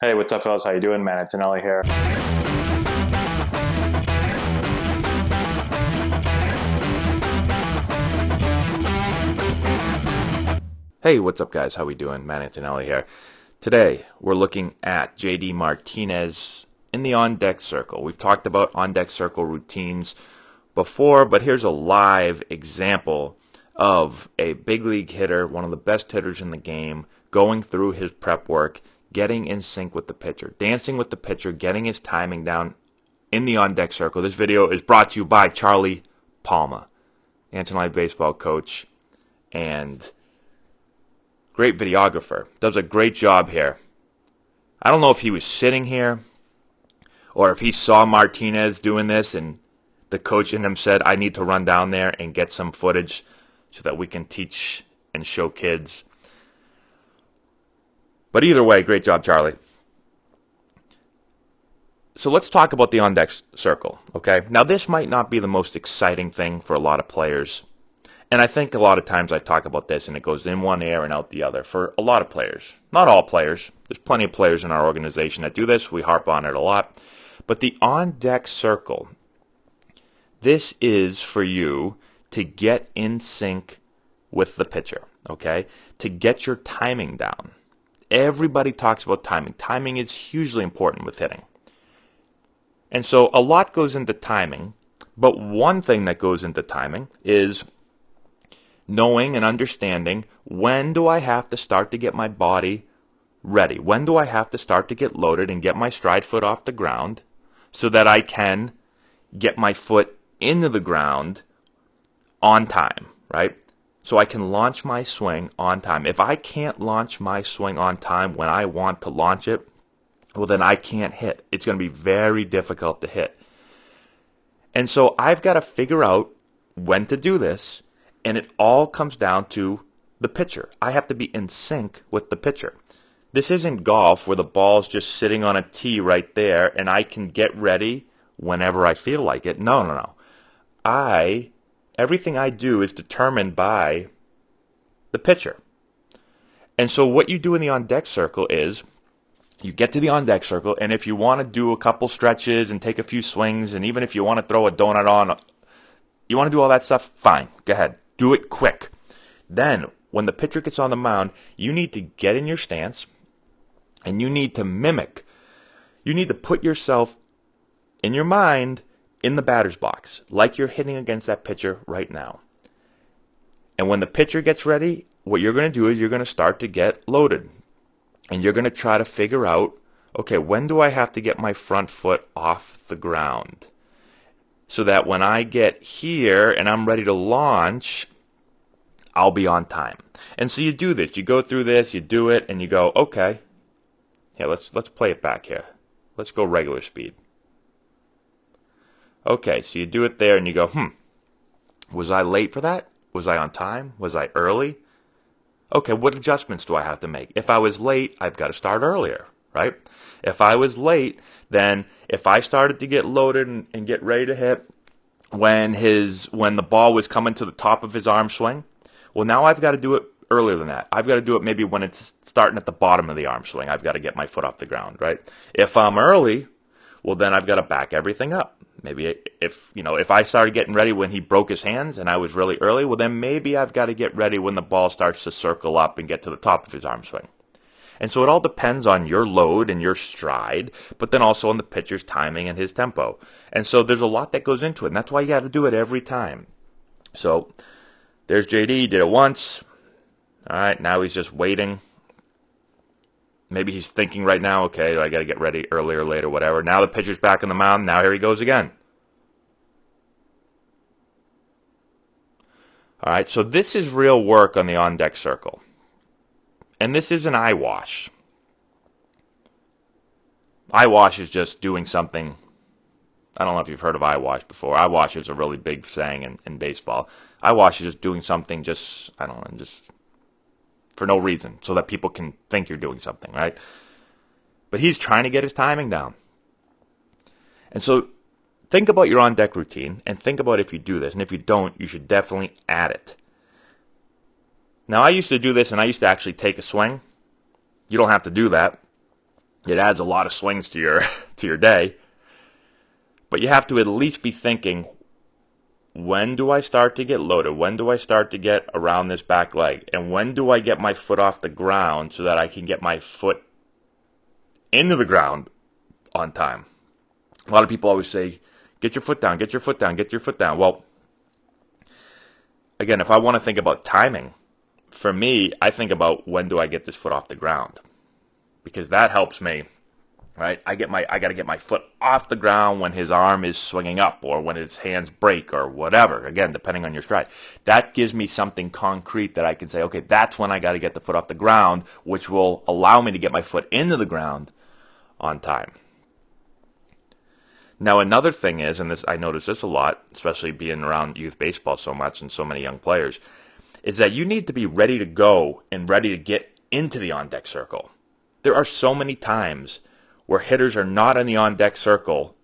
Hey, what's up, fellas? How you doing, man? Antonelli here. Hey, what's up, guys? How we doing? Matt Antonelli here. Today, we're looking at JD Martinez in the on-deck circle. We've talked about on-deck circle routines before, but here's a live example of a big league hitter, one of the best hitters in the game, going through his prep work, getting in sync with the pitcher, dancing with the pitcher, getting his timing down in the on-deck circle. This video is brought to you by Charlie Palma, Antonelli baseball coach, and great videographer. Does a great job here. I don't know if he was sitting here or if he saw Martinez doing this and the coach in him said, I need to run down there and get some footage so that we can teach and show kids. But either way, great job, Charlie. So let's talk about the on-deck circle, okay? Now, this might not be the most exciting thing for a lot of players. And I think a lot of times I talk about this and it goes in one ear and out the other for a lot of players. Not all players. There's plenty of players in our organization that do this. We harp on it a lot. But the on-deck circle, this is for you to get in sync with the pitcher, okay? To get your timing down. Everybody talks about timing. Timing is hugely important with hitting. And so a lot goes into timing, but one thing that goes into timing is knowing and understanding when do I have to start to get my body ready? When do I have to start to get loaded and get my stride foot off the ground so that I can get my foot into the ground on time, right? So I can launch my swing on time. If I can't launch my swing on time when I want to launch it, well, then I can't hit. It's going to be very difficult to hit. And so I've got to figure out when to do this. And it all comes down to the pitcher. I have to be in sync with the pitcher. This isn't golf where the ball's just sitting on a tee right there and I can get ready whenever I feel like it. No, no, no. Everything I do is determined by the pitcher. And so what you do in the on-deck circle is you get to the on-deck circle, and if you want to do a couple stretches and take a few swings, and even if you want to throw a donut on, you want to do all that stuff, fine, go ahead. Do it quick. Then, when the pitcher gets on the mound, you need to get in your stance, and you need to mimic. You need to put yourself in your mind in the batter's box, like you're hitting against that pitcher right now. And when the pitcher gets ready, what you're going to do is you're going to start to get loaded. And you're going to try to figure out, okay, when do I have to get my front foot off the ground? So that when I get here and I'm ready to launch, I'll be on time. And so you do this. You go through this, you do it, and you go, okay. Yeah, let's play it back here. Let's go regular speed. Okay, so you do it there and you go, was I late for that? Was I on time? Was I early? Okay, what adjustments do I have to make? If I was late, I've got to start earlier, right? If I was late, then if I started to get loaded and get ready to hit when the ball was coming to the top of his arm swing, well, now I've got to do it earlier than that. I've got to do it maybe when it's starting at the bottom of the arm swing. I've got to get my foot off the ground, right? If I'm early, well, then I've got to back everything up. Maybe if I started getting ready when he broke his hands and I was really early, well, then maybe I've got to get ready when the ball starts to circle up and get to the top of his arm swing. And so it all depends on your load and your stride, but then also on the pitcher's timing and his tempo. And so there's a lot that goes into it, and that's why you got to do it every time. So there's JD, did it once. All right, now he's just waiting. Maybe he's thinking right now, okay, I got to get ready earlier, later, whatever. Now the pitcher's back on the mound. Now here he goes again. All right, so this is real work on the on-deck circle. And this is an eye wash. Eye wash is just doing something. I don't know if you've heard of eye wash before. Eye wash is a really big saying in baseball. Eye wash is just doing something just for no reason, so that people can think you're doing something, right? But he's trying to get his timing down. And so think about your on-deck routine, and think about if you do this. And if you don't, you should definitely add it. Now, I used to do this, and I used to actually take a swing. You don't have to do that. It adds a lot of swings to your to your day. But you have to at least be thinking, when do I start to get loaded? When do I start to get around this back leg? And when do I get my foot off the ground so that I can get my foot into the ground on time? A lot of people always say, get your foot down, get your foot down, get your foot down. Well, again, if I want to think about timing, for me, I think about when do I get this foot off the ground? Because that helps me. Right, I got to get my foot off the ground when his arm is swinging up, or when his hands break, or whatever. Again, depending on your stride, that gives me something concrete that I can say, okay, that's when I got to get the foot off the ground, which will allow me to get my foot into the ground on time. Now, another thing is, and this I notice this a lot, especially being around youth baseball so much and so many young players, is that you need to be ready to go and ready to get into the on-deck circle. There are so many times where hitters are not in the on-deck circle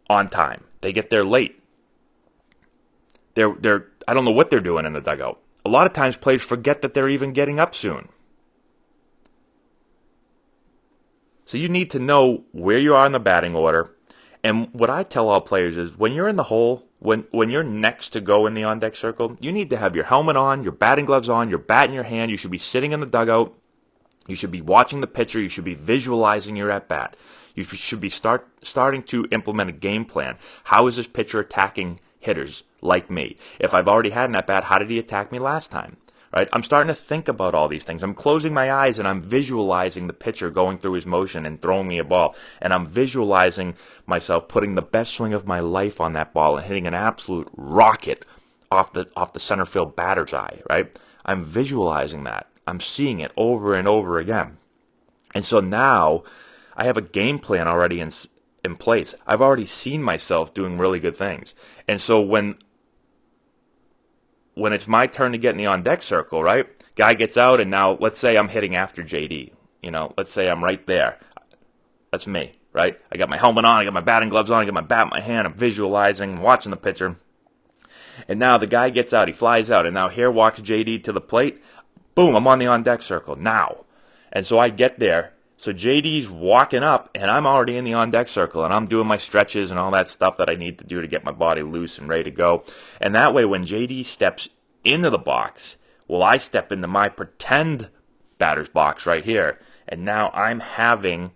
on time. They get there late. I don't know what they're doing in the dugout. A lot of times players forget that they're even getting up soon. So you need to know where you are in the batting order. And what I tell all players is, when you're in the hole, when you're next to go in the on-deck circle, you need to have your helmet on, your batting gloves on, your bat in your hand. You should be sitting in the dugout. You should be watching the pitcher. You should be visualizing your at-bat. You should be starting to implement a game plan. How is this pitcher attacking hitters like me? If I've already had an at-bat, how did he attack me last time? Right? I'm starting to think about all these things. I'm closing my eyes and I'm visualizing the pitcher going through his motion and throwing me a ball. And I'm visualizing myself putting the best swing of my life on that ball and hitting an absolute rocket off the center field batter's eye. Right? I'm visualizing that. I'm seeing it over and over again. And so now I have a game plan already in place. I've already seen myself doing really good things. And so when it's my turn to get in the on-deck circle, right? Guy gets out, and now let's say I'm hitting after JD. Let's say I'm right there. That's me, right? I got my helmet on, I got my batting gloves on, I got my bat in my hand, I'm visualizing, watching the pitcher. And now the guy gets out, he flies out, and now here walks JD to the plate. Boom, I'm on the on-deck circle now. And so I get there. So JD's walking up, and I'm already in the on-deck circle, and I'm doing my stretches and all that stuff that I need to do to get my body loose and ready to go. And that way, when JD steps into the box, well, I step into my pretend batter's box right here. And now I'm having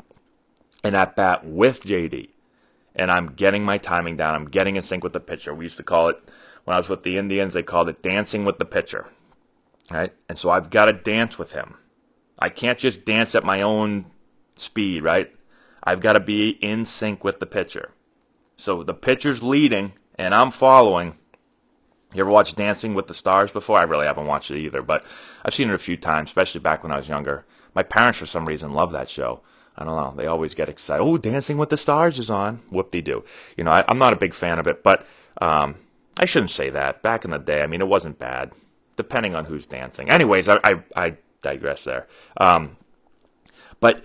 an at-bat with JD. And I'm getting my timing down. I'm getting in sync with the pitcher. We used to call it, when I was with the Indians, they called it dancing with the pitcher. Right? And so I've got to dance with him. I can't just dance at my own speed, right? I've got to be in sync with the pitcher. So the pitcher's leading, and I'm following. You ever watch Dancing with the Stars before? I really haven't watched it either, but I've seen it a few times, especially back when I was younger. My parents, for some reason, love that show. I don't know. They always get excited. Oh, Dancing with the Stars is on. Whoop-de-doo. I'm not a big fan of it, but I shouldn't say that. Back in the day, it wasn't bad, depending on who's dancing. Anyways, I digress there. But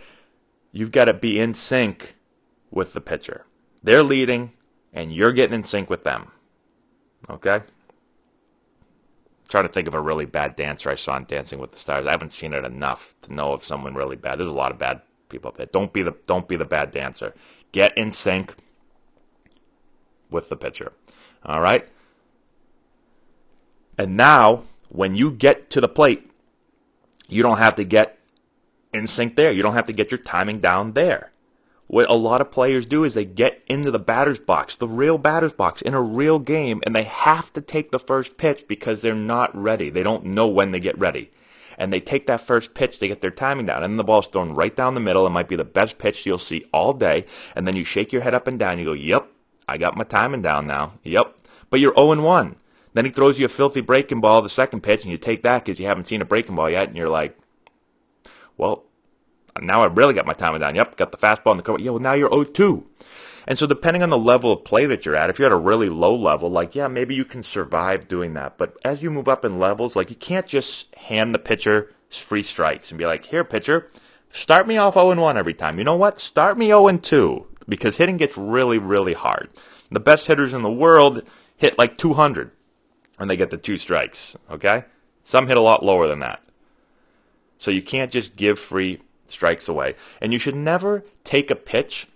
you've got to be in sync with the pitcher. They're leading, and you're getting in sync with them. Okay? Trying to think of a really bad dancer I saw in Dancing with the Stars. I haven't seen it enough to know of someone really bad. There's a lot of bad people up there. Don't be the bad dancer. Get in sync with the pitcher. All right? And now, when you get to the plate, you don't have to get in sync there. You don't have to get your timing down there. What a lot of players do is they get into the batter's box, the real batter's box, in a real game, and they have to take the first pitch because they're not ready. They don't know when they get ready. And they take that first pitch, they get their timing down, and then the ball's thrown right down the middle. It might be the best pitch you'll see all day, and then you shake your head up and down. You go, yep, I got my timing down now. Yep. But you're 0-1. Then he throws you a filthy breaking ball the second pitch, and you take that because you haven't seen a breaking ball yet, and you're like, well, now I really got my timing down. Yep, got the fastball in the cover. Yeah, well, now you're 0-2. And so depending on the level of play that you're at, if you're at a really low level, maybe you can survive doing that. But as you move up in levels, you can't just hand the pitcher free strikes and be like, here, pitcher, start me off 0-1 every time. You know what? Start me 0-2 because hitting gets really, really hard. The best hitters in the world hit 200 when they get the 2 strikes, okay? Some hit a lot lower than that. So you can't just give free strikes away. And you should never take a pitch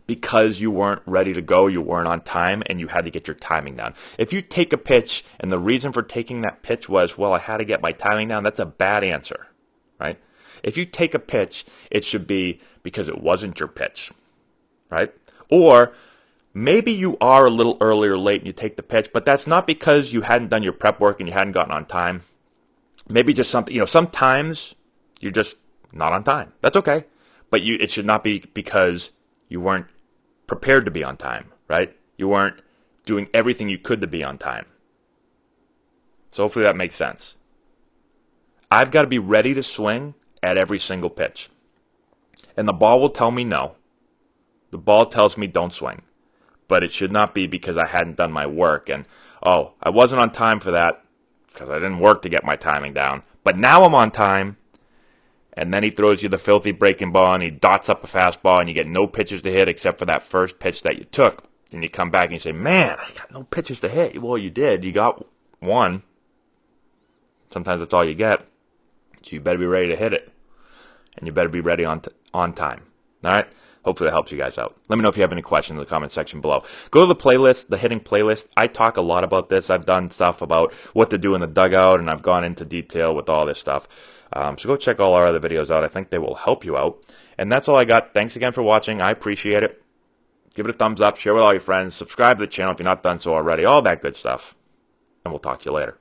because you weren't ready to go, you weren't on time, and you had to get your timing down. If you take a pitch and the reason for taking that pitch was, well, I had to get my timing down, that's a bad answer, right? If you take a pitch, it should be because it wasn't your pitch, right? Or maybe you are a little early or late and you take the pitch, but that's not because you hadn't done your prep work and you hadn't gotten on time. Maybe just something, sometimes you're just not on time. That's okay. But it should not be because you weren't prepared to be on time, right? You weren't doing everything you could to be on time. So hopefully that makes sense. I've got to be ready to swing at every single pitch. And the ball will tell me no. The ball tells me don't swing. But it should not be because I hadn't done my work and, I wasn't on time for that because I didn't work to get my timing down. But now I'm on time. And then he throws you the filthy breaking ball and he dots up a fastball and you get no pitches to hit except for that first pitch that you took. And you come back and you say, man, I got no pitches to hit. Well, you did. You got one. Sometimes that's all you get. So you better be ready to hit it. And you better be ready on time. All right? Hopefully that helps you guys out. Let me know if you have any questions in the comment section below. Go to the playlist, the hitting playlist. I talk a lot about this. I've done stuff about what to do in the dugout, and I've gone into detail with all this stuff. So go check all our other videos out. I think they will help you out. And that's all I got. Thanks again for watching. I appreciate it. Give it a thumbs up. Share with all your friends. Subscribe to the channel if you're not done so already. All that good stuff. And we'll talk to you later.